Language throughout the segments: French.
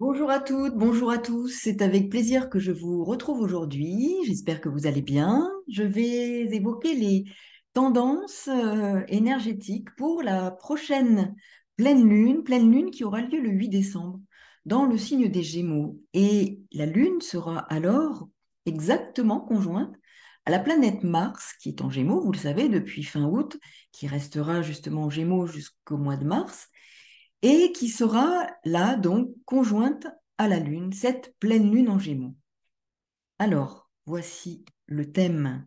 Bonjour à toutes, bonjour à tous. C'est avec plaisir que je vous retrouve aujourd'hui. J'espère que vous allez bien. Je vais évoquer les tendances énergétiques pour la prochaine pleine lune qui aura lieu le 8 décembre dans le signe des Gémeaux. Et la lune sera alors exactement conjointe à la planète Mars qui est en Gémeaux, vous le savez, depuis fin août, qui restera justement en Gémeaux jusqu'au mois de mars et qui sera là, donc, conjointe à la Lune, cette pleine Lune en Gémeaux. Alors, voici le thème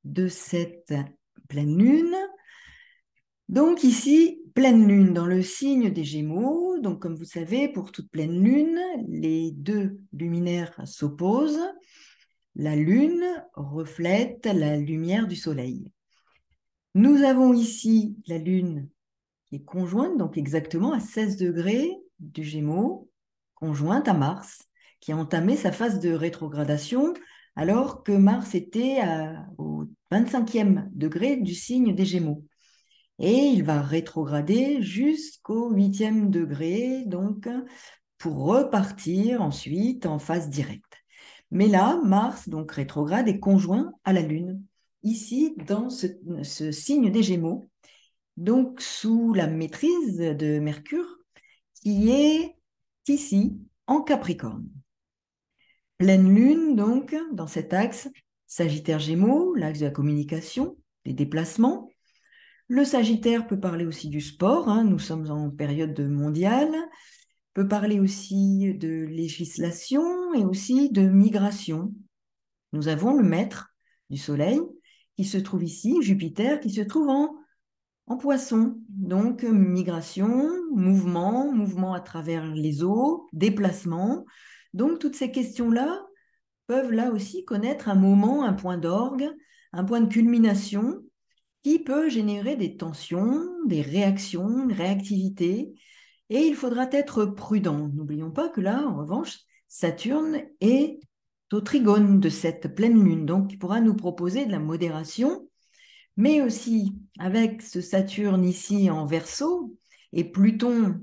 de cette pleine Lune. Donc ici, pleine Lune dans le signe des Gémeaux. Donc comme vous savez, pour toute pleine Lune, les deux luminaires s'opposent. La Lune reflète la lumière du Soleil. Nous avons ici la Lune qui est conjointe, donc exactement à 16 degrés du Gémeaux, conjointe à Mars, qui a entamé sa phase de rétrogradation, alors que Mars était au 25e degré du signe des Gémeaux. Et il va rétrograder jusqu'au 8e degré, donc pour repartir ensuite en phase directe. Mais là, Mars, donc rétrograde, est conjoint à la Lune, ici dans ce signe des Gémeaux, donc sous la maîtrise de Mercure, qui est ici en Capricorne. Pleine lune, donc, dans cet axe Sagittaire-Gémeaux, l'axe de la communication, des déplacements. Le Sagittaire peut parler aussi du sport, hein, nous sommes en période mondiale, peut parler aussi de législation et aussi de migration. Nous avons le maître du Soleil qui se trouve ici, Jupiter, qui se trouve en poisson. Donc, migration, mouvement à travers les eaux, déplacement. Donc, toutes ces questions-là peuvent là aussi connaître un moment, un point d'orgue, un point de culmination qui peut générer des tensions, des réactions, une réactivité. Et il faudra être prudent. N'oublions pas que là, en revanche, Saturne est au trigone de cette pleine lune, donc il pourra nous proposer de la modération, mais aussi avec ce Saturne ici en Verseau et Pluton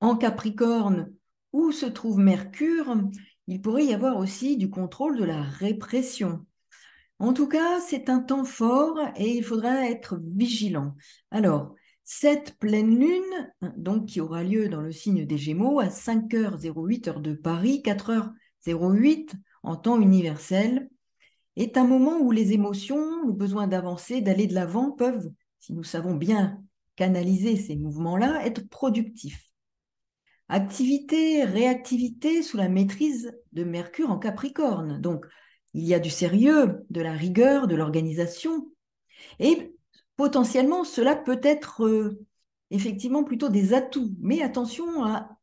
en Capricorne où se trouve Mercure, il pourrait y avoir aussi du contrôle de la répression. En tout cas, c'est un temps fort et il faudra être vigilant. Alors, cette pleine lune, donc qui aura lieu dans le signe des Gémeaux à 5h08 heure de Paris, 4h08 en temps universel, est un moment où les émotions, le besoin d'avancer, d'aller de l'avant peuvent, si nous savons bien canaliser ces mouvements-là, être productifs. Activité, réactivité sous la maîtrise de Mercure en Capricorne. Donc, il y a du sérieux, de la rigueur, de l'organisation. Et potentiellement, cela peut être effectivement plutôt des atouts. Mais attention à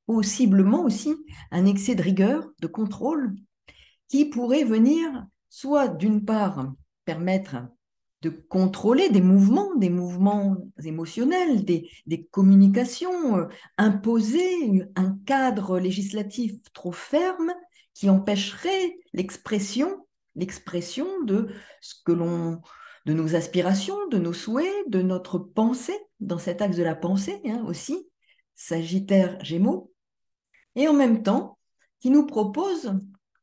possiblement aussi un excès de rigueur, de contrôle, qui pourrait venir soit d'une part permettre de contrôler des mouvements émotionnels, des communications, imposer un cadre législatif trop ferme qui empêcherait l'expression de ce que l'on, de nos aspirations, de nos souhaits, de notre pensée, dans cet axe de la pensée hein, aussi, Sagittaire, Gémeaux, et en même temps qui nous propose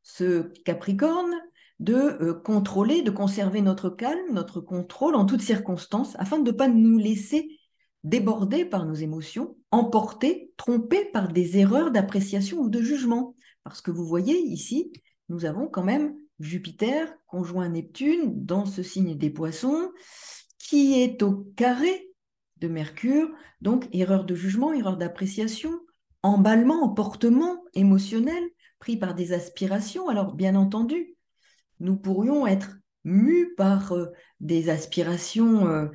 ce Capricorne de contrôler, de conserver notre calme, notre contrôle en toutes circonstances, afin de ne pas nous laisser déborder par nos émotions, emporter, tromper par des erreurs d'appréciation ou de jugement. Parce que vous voyez ici, nous avons quand même Jupiter conjoint Neptune dans ce signe des Poissons, qui est au carré de Mercure, donc erreur de jugement, erreur d'appréciation, emballement, emportement émotionnel pris par des aspirations. Alors, bien entendu, nous pourrions être mus par des aspirations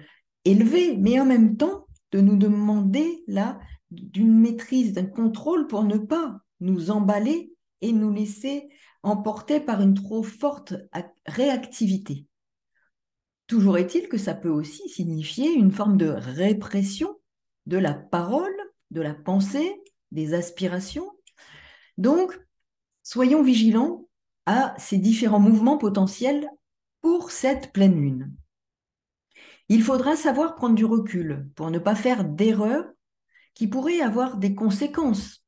élevées, mais en même temps, de nous demander là d'une maîtrise, d'un contrôle pour ne pas nous emballer et nous laisser emporter par une trop forte réactivité. Toujours est-il que ça peut aussi signifier une forme de répression de la parole, de la pensée, des aspirations. Donc, soyons vigilants à ces différents mouvements potentiels pour cette pleine lune. Il faudra savoir prendre du recul pour ne pas faire d'erreurs qui pourraient avoir des conséquences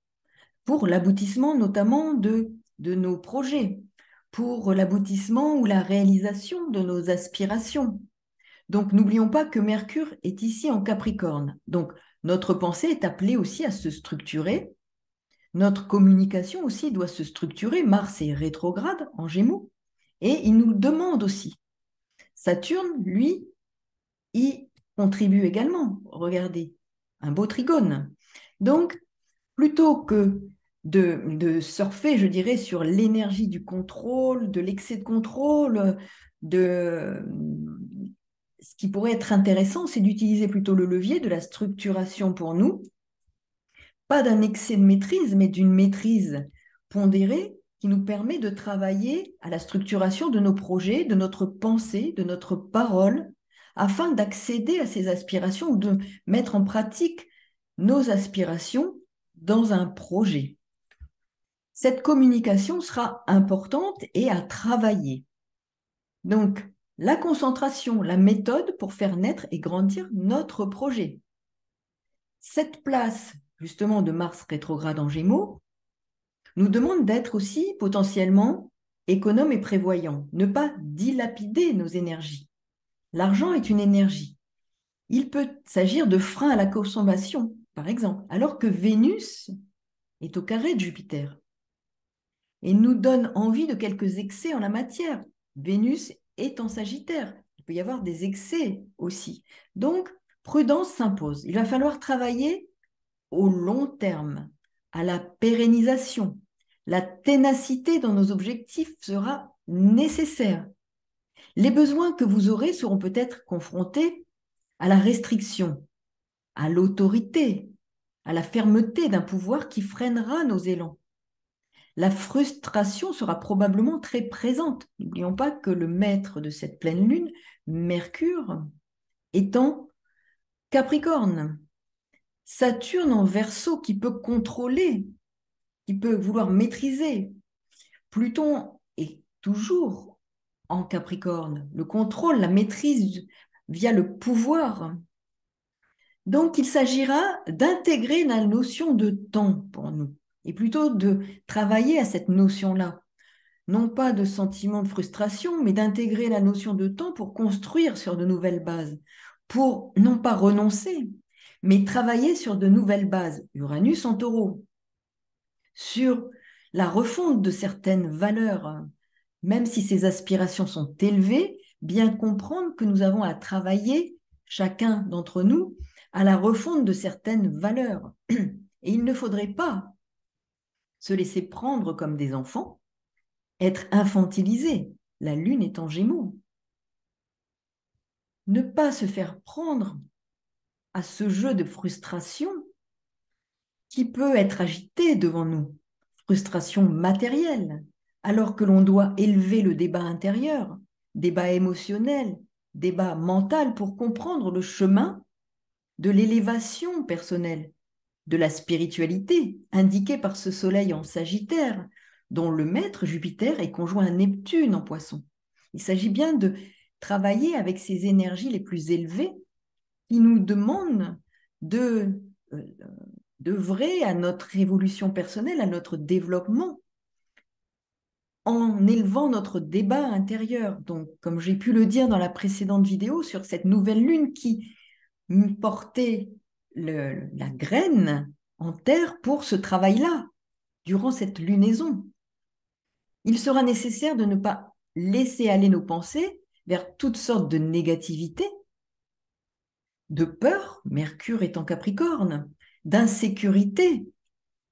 pour l'aboutissement notamment de nos projets, pour l'aboutissement ou la réalisation de nos aspirations. Donc, n'oublions pas que Mercure est ici en Capricorne. Donc, notre pensée est appelée aussi à se structurer. Notre communication aussi doit se structurer. Mars est rétrograde en Gémeaux et il nous demande aussi. Saturne, lui, y contribue également. Regardez, un beau trigone. Donc, plutôt que de surfer, je dirais, sur l'énergie du contrôle, de l'excès de contrôle, ce qui pourrait être intéressant, c'est d'utiliser plutôt le levier de la structuration pour nous, pas d'un excès de maîtrise, mais d'une maîtrise pondérée qui nous permet de travailler à la structuration de nos projets, de notre pensée, de notre parole, afin d'accéder à ces aspirations ou de mettre en pratique nos aspirations dans un projet. Cette communication sera importante et à travailler. Donc, la concentration, la méthode pour faire naître et grandir notre projet. Cette place, justement, de Mars rétrograde en Gémeaux, nous demande d'être aussi potentiellement économe et prévoyant, ne pas dilapider nos énergies. L'argent est une énergie. Il peut s'agir de freins à la consommation, par exemple, alors que Vénus est au carré de Jupiter et nous donne envie de quelques excès en la matière. Vénus est en Sagittaire. Il peut y avoir des excès aussi. Donc, prudence s'impose. Il va falloir travailler au long terme, à la pérennisation. La ténacité dans nos objectifs sera nécessaire. Les besoins que vous aurez seront peut-être confrontés à la restriction, à l'autorité, à la fermeté d'un pouvoir qui freinera nos élans. La frustration sera probablement très présente. N'oublions pas que le maître de cette pleine lune, Mercure, est en Capricorne. Saturne en Verseau qui peut contrôler, qui peut vouloir maîtriser. Pluton est toujours en Capricorne. Le contrôle, la maîtrise via le pouvoir. Donc, il s'agira d'intégrer la notion de temps pour nous et plutôt de travailler à cette notion-là. Non pas de sentiment de frustration, mais d'intégrer la notion de temps pour construire sur de nouvelles bases, pour non pas renoncer, mais travailler sur de nouvelles bases. Uranus en Taureau, sur la refonte de certaines valeurs, même si ces aspirations sont élevées, bien comprendre que nous avons à travailler, chacun d'entre nous, à la refonte de certaines valeurs. Et il ne faudrait pas se laisser prendre comme des enfants, être infantilisé. La lune est en Gémeaux. Ne pas se faire prendre à ce jeu de frustration qui peut être agité devant nous, frustration matérielle, alors que l'on doit élever le débat intérieur, débat émotionnel, débat mental pour comprendre le chemin de l'élévation personnelle, de la spiritualité indiquée par ce soleil en Sagittaire, dont le maître Jupiter est conjoint à Neptune en Poisson. Il s'agit bien de travailler avec ces énergies les plus élevées qui nous demandent d'œuvrer à notre évolution personnelle, à notre développement, en élevant notre débat intérieur. Donc, comme j'ai pu le dire dans la précédente vidéo sur cette nouvelle lune qui portait la graine en terre pour ce travail-là, durant cette lunaison. Il sera nécessaire de ne pas laisser aller nos pensées vers toutes sortes de négativités, de peur, Mercure est en Capricorne, d'insécurité,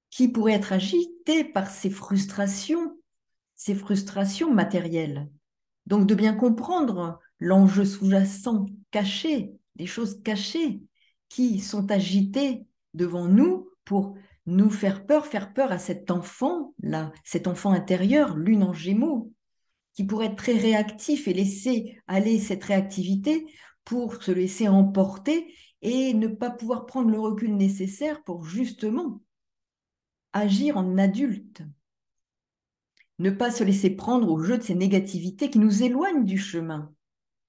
qui pourraient être agitées par ces frustrations matérielles. Donc de bien comprendre l'enjeu sous-jacent, caché, les choses cachées qui sont agitées devant nous pour nous faire peur à cet enfant-là, cet enfant intérieur, lune en Gémeaux, qui pourrait être très réactif et laisser aller cette réactivité pour se laisser emporter et ne pas pouvoir prendre le recul nécessaire pour justement agir en adulte. Ne pas se laisser prendre au jeu de ces négativités qui nous éloignent du chemin.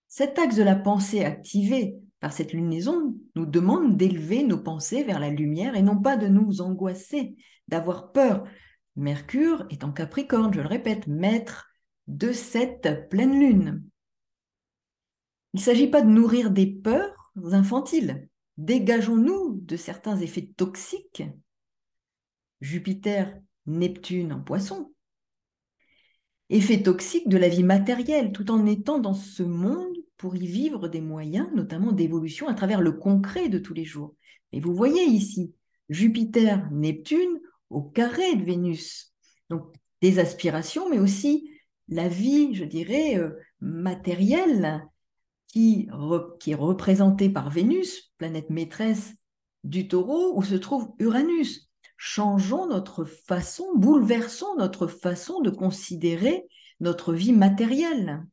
Cet axe de la pensée activé par cette lunaison, nous demande d'élever nos pensées vers la lumière et non pas de nous angoisser, d'avoir peur. Mercure est en Capricorne, je le répète, maître de cette pleine lune. Il ne s'agit pas de nourrir des peurs infantiles. Dégageons-nous de certains effets toxiques. Jupiter, Neptune en Poisson. Effets toxiques de la vie matérielle, tout en étant dans ce monde pour y vivre des moyens, notamment d'évolution à travers le concret de tous les jours. Et vous voyez ici, Jupiter, Neptune au carré de Vénus. Donc, des aspirations, mais aussi la vie, je dirais, matérielle, qui est représentée par Vénus, planète maîtresse du Taureau, où se trouve Uranus. Changeons notre façon, bouleversons notre façon de considérer notre vie matérielle,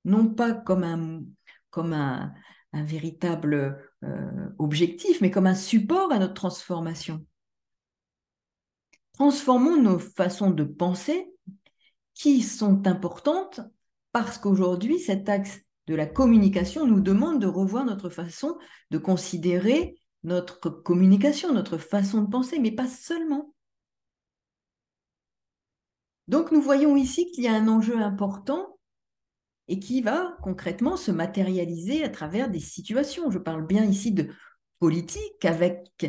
non pas comme un véritable objectif, mais comme un support à notre transformation. Transformons nos façons de penser qui sont importantes parce qu'aujourd'hui, cet axe de la communication nous demande de revoir notre façon de considérer notre communication, notre façon de penser, mais pas seulement. Donc, nous voyons ici qu'il y a un enjeu important et qui va concrètement se matérialiser à travers des situations. Je parle bien ici de politique, avec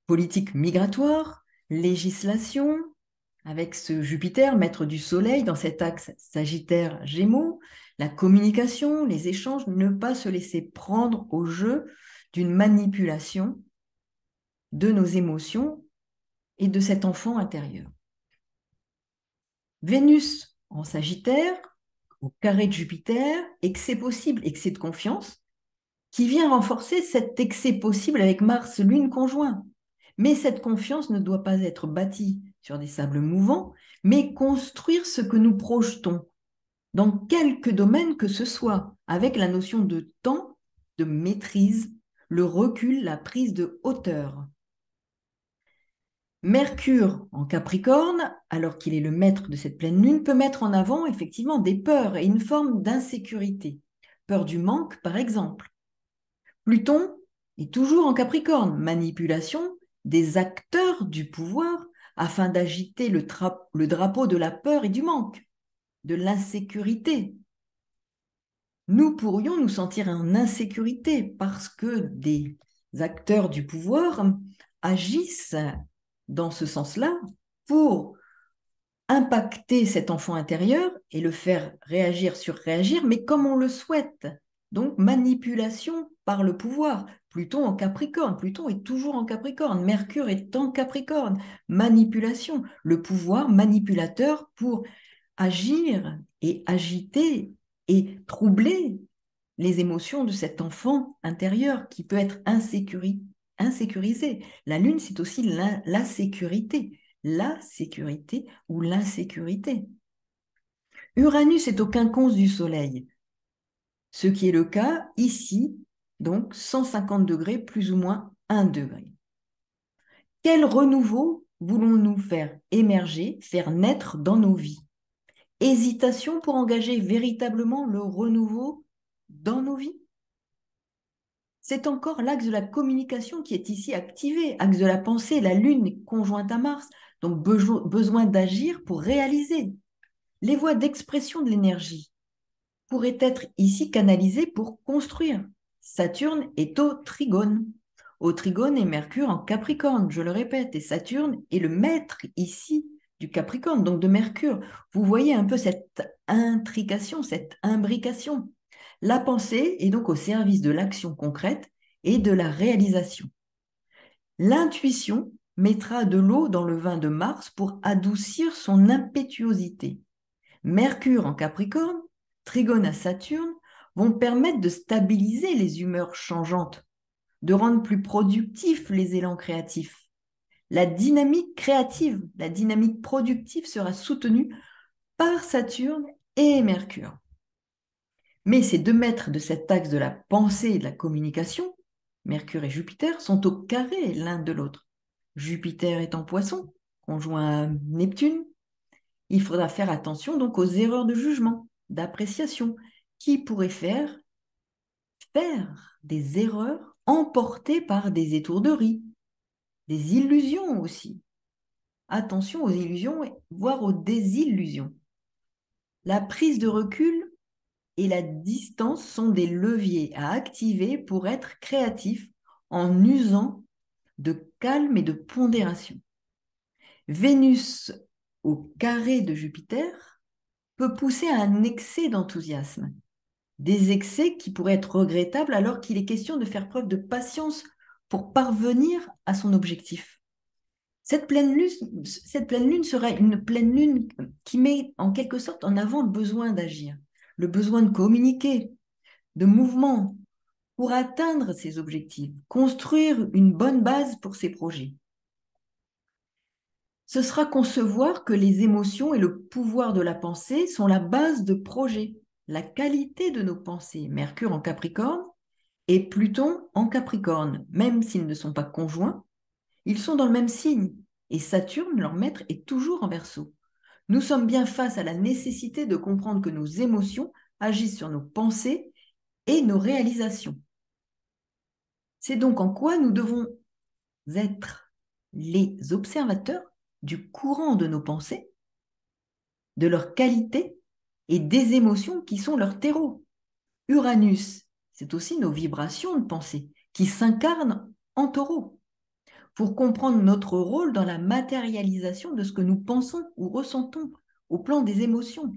politique migratoire, législation, avec ce Jupiter, maître du Soleil, dans cet axe Sagittaire-Gémeaux, la communication, les échanges, ne pas se laisser prendre au jeu d'une manipulation de nos émotions et de cet enfant intérieur. Vénus en Sagittaire, au carré de Jupiter, excès possible, excès de confiance, qui vient renforcer cet excès possible avec Mars, Lune conjoint. Mais cette confiance ne doit pas être bâtie sur des sables mouvants, mais construire ce que nous projetons dans quelque domaine que ce soit, avec la notion de temps, de maîtrise, le recul, la prise de hauteur. Mercure en Capricorne, alors qu'il est le maître de cette pleine lune, peut mettre en avant effectivement des peurs et une forme d'insécurité. Peur du manque, par exemple. Pluton est toujours en Capricorne, manipulation des acteurs du pouvoir afin d'agiter le drapeau de la peur et du manque, de l'insécurité. Nous pourrions nous sentir en insécurité parce que des acteurs du pouvoir agissent dans ce sens-là pour impacter cet enfant intérieur et le faire réagir, surréagir, mais comme on le souhaite. Donc, manipulation par le pouvoir. Pluton en Capricorne. Pluton est toujours en Capricorne. Mercure est en Capricorne. Manipulation. Le pouvoir manipulateur pour agir et agiter et troubler les émotions de cet enfant intérieur qui peut être insécurisé. La lune, c'est aussi la sécurité. La sécurité ou l'insécurité. Uranus est au quinconce du Soleil, ce qui est le cas ici, donc 150 degrés plus ou moins 1 degré. Quel renouveau voulons-nous faire émerger, faire naître dans nos vies? Hésitation pour engager véritablement le renouveau dans nos vies? C'est encore l'axe de la communication qui est ici activé, axe de la pensée, la Lune est conjointe à Mars, donc besoin d'agir pour réaliser. Les voies d'expression de l'énergie pourraient être ici canalisées pour construire. Saturne est au Trigone. Au Trigone est Mercure en Capricorne, je le répète, et Saturne est le maître ici du Capricorne, donc de Mercure. Vous voyez un peu cette intrication, cette imbrication. La pensée est donc au service de l'action concrète et de la réalisation. L'intuition mettra de l'eau dans le vin de Mars pour adoucir son impétuosité. Mercure en Capricorne, Trigone à Saturne vont permettre de stabiliser les humeurs changeantes, de rendre plus productifs les élans créatifs. La dynamique créative, la dynamique productive sera soutenue par Saturne et Mercure. Mais ces deux maîtres de cet axe de la pensée et de la communication, Mercure et Jupiter, sont au carré l'un de l'autre. Jupiter est en Poisson, conjoint à Neptune. Il faudra faire attention donc aux erreurs de jugement, d'appréciation, qui pourraient faire faire des erreurs emportées par des étourderies, des illusions aussi. Attention aux illusions, voire aux désillusions. La prise de recul et la distance sont des leviers à activer pour être créatif en usant de calme et de pondération. Vénus au carré de Jupiter peut pousser à un excès d'enthousiasme, des excès qui pourraient être regrettables alors qu'il est question de faire preuve de patience pour parvenir à son objectif. Cette pleine lune sera une pleine lune qui met en quelque sorte en avant le besoin d'agir, le besoin de communiquer, de mouvement pour atteindre ses objectifs, construire une bonne base pour ses projets. Ce sera concevoir que les émotions et le pouvoir de la pensée sont la base de projets, la qualité de nos pensées. Mercure en Capricorne et Pluton en Capricorne, même s'ils ne sont pas conjoints, ils sont dans le même signe et Saturne, leur maître, est toujours en Verseau. Nous sommes bien face à la nécessité de comprendre que nos émotions agissent sur nos pensées et nos réalisations. C'est donc en quoi nous devons être les observateurs du courant de nos pensées, de leur qualité et des émotions qui sont leur terreau. Uranus, c'est aussi nos vibrations de pensée qui s'incarnent en taureau pour comprendre notre rôle dans la matérialisation de ce que nous pensons ou ressentons au plan des émotions.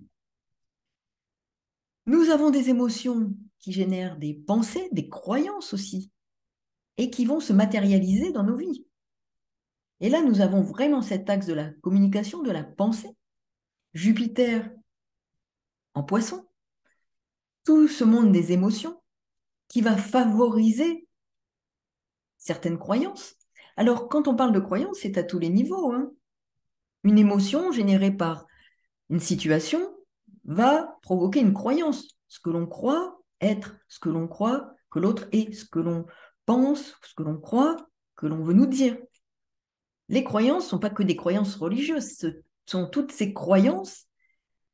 Nous avons des émotions qui génèrent des pensées, des croyances aussi, et qui vont se matérialiser dans nos vies. Et là, nous avons vraiment cet axe de la communication, de la pensée. Jupiter en Poisson, tout ce monde des émotions qui va favoriser certaines croyances. Alors, quand on parle de croyances, c'est à tous les niveaux. Une émotion générée par une situation va provoquer une croyance. Ce que l'on croit être, ce que l'on croit que l'autre est, ce que l'on pense, ce que l'on croit que l'on veut nous dire. Les croyances ne sont pas que des croyances religieuses, ce sont toutes ces croyances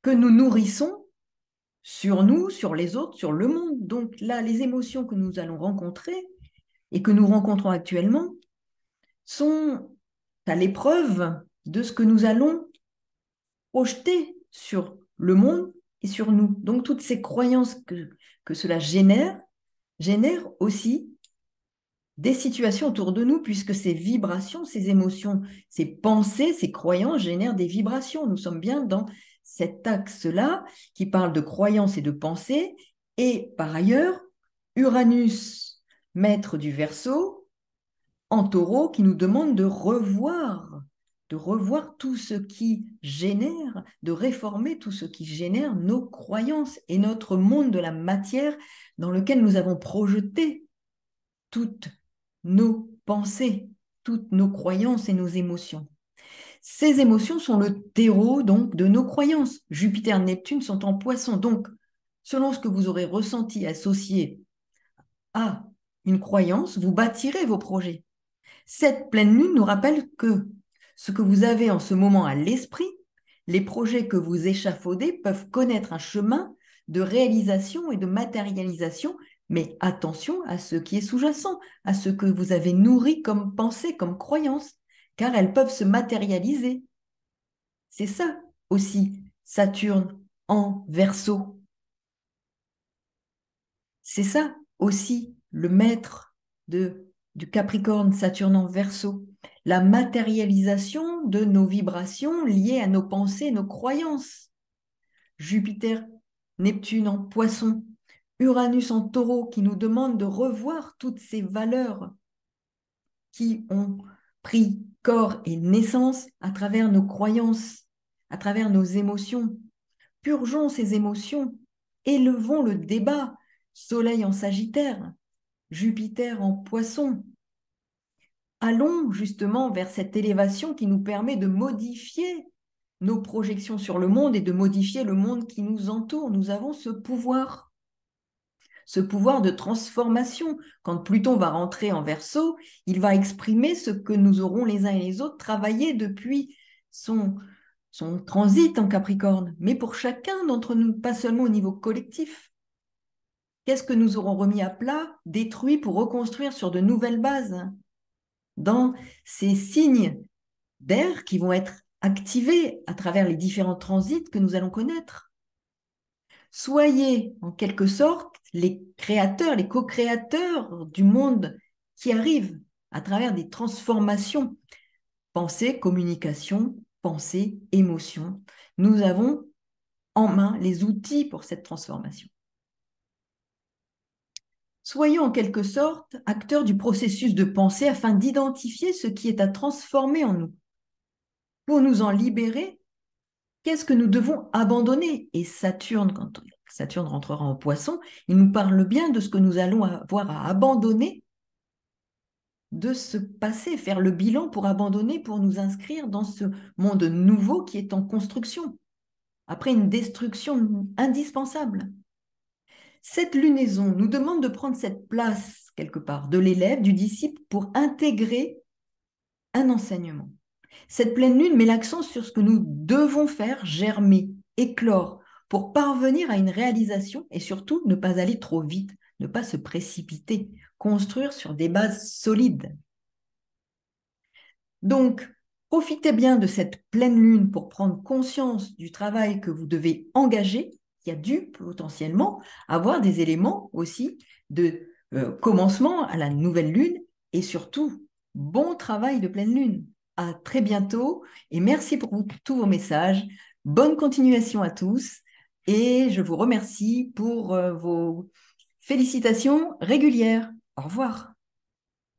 que nous nourrissons sur nous, sur les autres, sur le monde. Donc là, les émotions que nous allons rencontrer et que nous rencontrons actuellement sont à l'épreuve de ce que nous allons projeter sur le monde et sur nous. Donc toutes ces croyances que cela génèrent aussi des situations autour de nous, puisque ces vibrations, ces émotions, ces pensées, ces croyances génèrent des vibrations. Nous sommes bien dans cet axe-là qui parle de croyances et de pensées. Et par ailleurs, Uranus, maître du Verseau, en Taureau, qui nous demande de revoir tout ce qui génère, de réformer tout ce qui génère nos croyances et notre monde de la matière dans lequel nous avons projeté toutes nos pensées, toutes nos croyances et nos émotions. Ces émotions sont le terreau donc de nos croyances. Jupiter et Neptune sont en Poisson. Donc, selon ce que vous aurez ressenti associé à une croyance, vous bâtirez vos projets. Cette pleine lune nous rappelle que ce que vous avez en ce moment à l'esprit, les projets que vous échafaudez peuvent connaître un chemin de réalisation et de matérialisation, mais attention à ce qui est sous-jacent, à ce que vous avez nourri comme pensée, comme croyance, car elles peuvent se matérialiser. C'est ça aussi, Saturne en Verseau. C'est ça aussi le maître du Capricorne, Saturne en Verseau, la matérialisation de nos vibrations liées à nos pensées, nos croyances. Jupiter, Neptune en Poisson, Uranus en Taureau qui nous demande de revoir toutes ces valeurs qui ont pris corps et naissance à travers nos croyances, à travers nos émotions. Purgeons ces émotions, élevons le débat. Soleil en Sagittaire, Jupiter en Poisson. Allons justement vers cette élévation qui nous permet de modifier nos projections sur le monde et de modifier le monde qui nous entoure. Nous avons ce pouvoir de transformation. Quand Pluton va rentrer en Verseau, il va exprimer ce que nous aurons les uns et les autres travaillé depuis son transit en Capricorne, mais pour chacun d'entre nous, pas seulement au niveau collectif. Qu'est-ce que nous aurons remis à plat, détruit pour reconstruire sur de nouvelles bases? Dans ces signes d'air qui vont être activés à travers les différents transits que nous allons connaître. Soyez en quelque sorte les créateurs, les co-créateurs du monde qui arrive à travers des transformations. Pensée, communication, pensée, émotion. Nous avons en main les outils pour cette transformation. Soyons en quelque sorte acteurs du processus de pensée afin d'identifier ce qui est à transformer en nous. Pour nous en libérer, qu'est-ce que nous devons abandonner? Et Saturne, quand Saturne rentrera en Poisson, il nous parle bien de ce que nous allons avoir à abandonner de ce passé, faire le bilan pour abandonner, pour nous inscrire dans ce monde nouveau qui est en construction, après une destruction indispensable. Cette lunaison nous demande de prendre cette place, quelque part, de l'élève, du disciple, pour intégrer un enseignement. Cette pleine lune met l'accent sur ce que nous devons faire germer, éclore, pour parvenir à une réalisation et surtout ne pas aller trop vite, ne pas se précipiter, construire sur des bases solides. Donc, profitez bien de cette pleine lune pour prendre conscience du travail que vous devez engager, qui a dû potentiellement avoir des éléments aussi de commencement à la nouvelle lune et surtout, bon travail de pleine lune. À très bientôt et merci pour tous vos messages. Bonne continuation à tous et je vous remercie pour vos félicitations régulières. Au revoir.